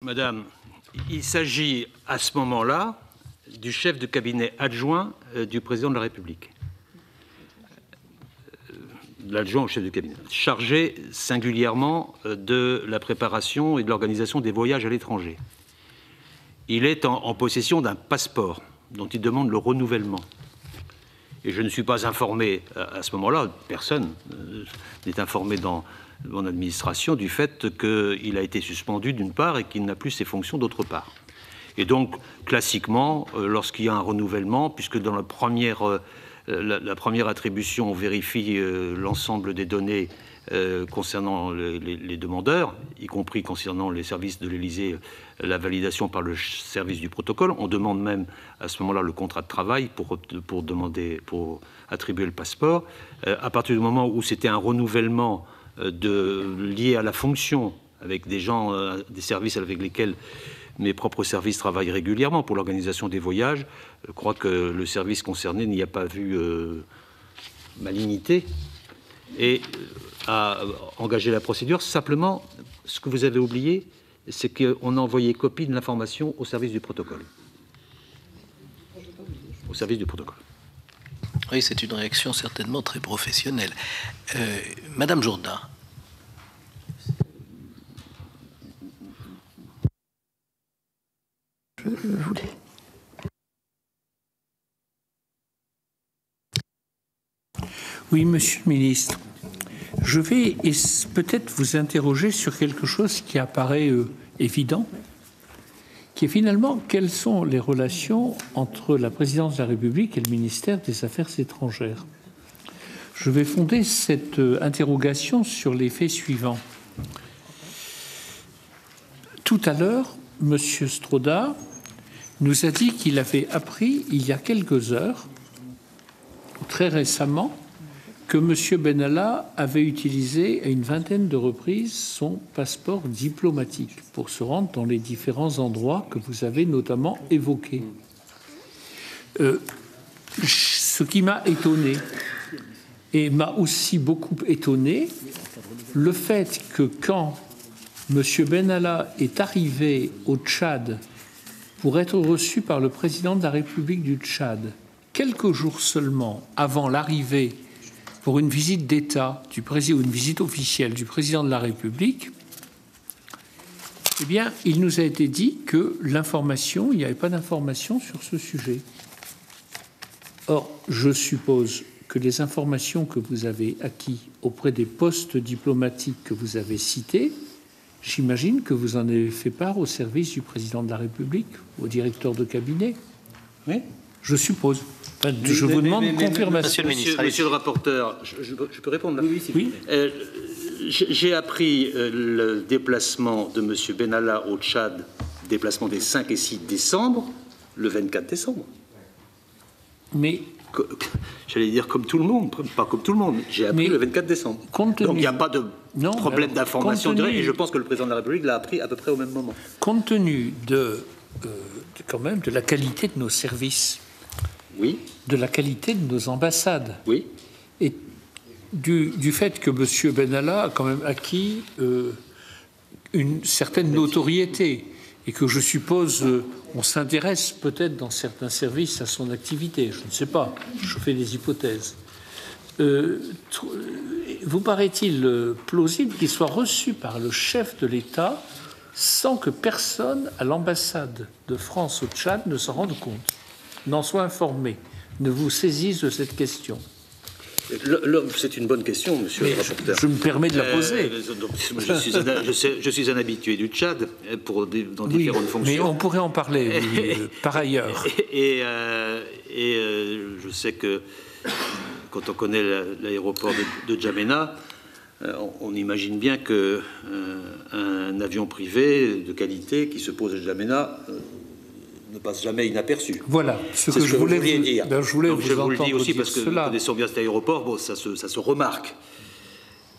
Madame, il s'agit à ce moment-là du chef de cabinet adjoint du président de la République. L'adjoint au chef de cabinet, chargé singulièrement de la préparation et de l'organisation des voyages à l'étranger. Il est en possession d'un passeport dont il demande le renouvellement. Et je ne suis pas informé à ce moment-là, personne n'est informé dans mon administration du fait qu'il a été suspendu d'une part et qu'il n'a plus ses fonctions d'autre part. Et donc, classiquement, lorsqu'il y a un renouvellement, puisque dans la première attribution, on vérifie l'ensemble des données concernant les demandeurs, y compris concernant les services de l'Élysée, la validation par le service du protocole. On demande même à ce moment-là le contrat de travail pour attribuer le passeport. À partir du moment où c'était un renouvellement lié à la fonction, avec des gens, des services avec lesquels mes propres services travaillent régulièrement pour l'organisation des voyages, je crois que le service concerné n'y a pas vu malignité et a engagé la procédure. Simplement, ce que vous avez oublié, c'est qu'on a envoyé copie de l'information au service du protocole. Au service du protocole. Oui, c'est une réaction certainement très professionnelle. Madame Jourdain. Je voulais. Oui, Monsieur le Ministre, je vais peut-être vous interroger sur quelque chose qui apparaît évident, qui est finalement quelles sont les relations entre la présidence de la République et le ministère des Affaires étrangères. Je vais fonder cette interrogation sur les faits suivants. Tout à l'heure, Monsieur Stroda nous a dit qu'il avait appris il y a quelques heures, très récemment, que M. Benalla avait utilisé à une vingtaine de reprises son passeport diplomatique pour se rendre dans les différents endroits que vous avez notamment évoqués. Ce qui m'a étonné, et m'a aussi beaucoup étonné, le fait que quand M. Benalla est arrivé au Tchad pour être reçu par le président de la République du Tchad, quelques jours seulement avant l'arrivée pour une visite d'État du président ou une visite officielle du président de la République, eh bien, il nous a été dit que l'information, il n'y avait pas d'information sur ce sujet. Or, je suppose que les informations que vous avez acquises auprès des postes diplomatiques que vous avez cités, j'imagine que vous en avez fait part au service du président de la République, au directeur de cabinet. Oui, je suppose. Enfin, je vous demande une confirmation. Monsieur le rapporteur, je peux répondre là? Oui. J'ai appris le déplacement de M. Benalla au Tchad, déplacement des 5 et 6 décembre, le 24 décembre. Mais j'allais dire comme tout le monde, pas comme tout le monde. J'ai appris le 24 décembre. Donc il n'y a pas de problème d'information directe, et je pense que le président de la République l'a appris à peu près au même moment. Compte tenu quand même de la qualité de nos services, oui, de la qualité de nos ambassades, oui, et du fait que M. Benalla a quand même acquis une certaine notoriété, et que je suppose on s'intéresse peut-être dans certains services à son activité, je ne sais pas, je fais des hypothèses. Vous paraît-il plausible qu'il soit reçu par le chef de l'État sans que personne à l'ambassade de France au Tchad ne s'en rende compte, n'en soit informé, ne vous saisisse de cette question? C'est une bonne question, monsieur le rapporteur. Je me permets de la poser. Je suis un habitué du Tchad dans différentes fonctions. Mais on pourrait en parler par ailleurs. Et je sais que quand on connaît l'aéroport de N'Djamena, on imagine bien qu'un avion privé de qualité qui se pose à N'Djamena ne passe jamais inaperçu. Voilà ce que je voulais vous dire. Je voulais donc, vous je vous le dis aussi parce que cela. Nous connaissons bien cet aéroport, bon, ça se remarque.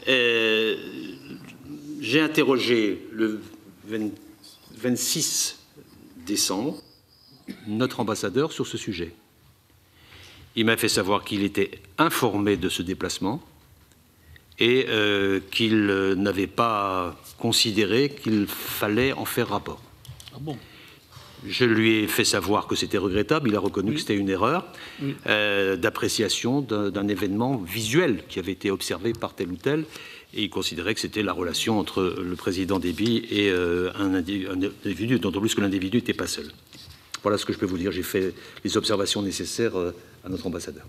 J'ai interrogé le 26 décembre notre ambassadeur sur ce sujet. Il m'a fait savoir qu'il était informé de ce déplacement et qu'il n'avait pas considéré qu'il fallait en faire rapport. Ah bon? Je lui ai fait savoir que c'était regrettable. Il a reconnu que c'était une erreur d'appréciation d'un événement visuel qui avait été observé par tel ou tel. Et il considérait que c'était la relation entre le président Déby et un individu, d'autant plus que l'individu n'était pas seul. Voilà ce que je peux vous dire. J'ai fait les observations nécessaires à notre ambassadeur.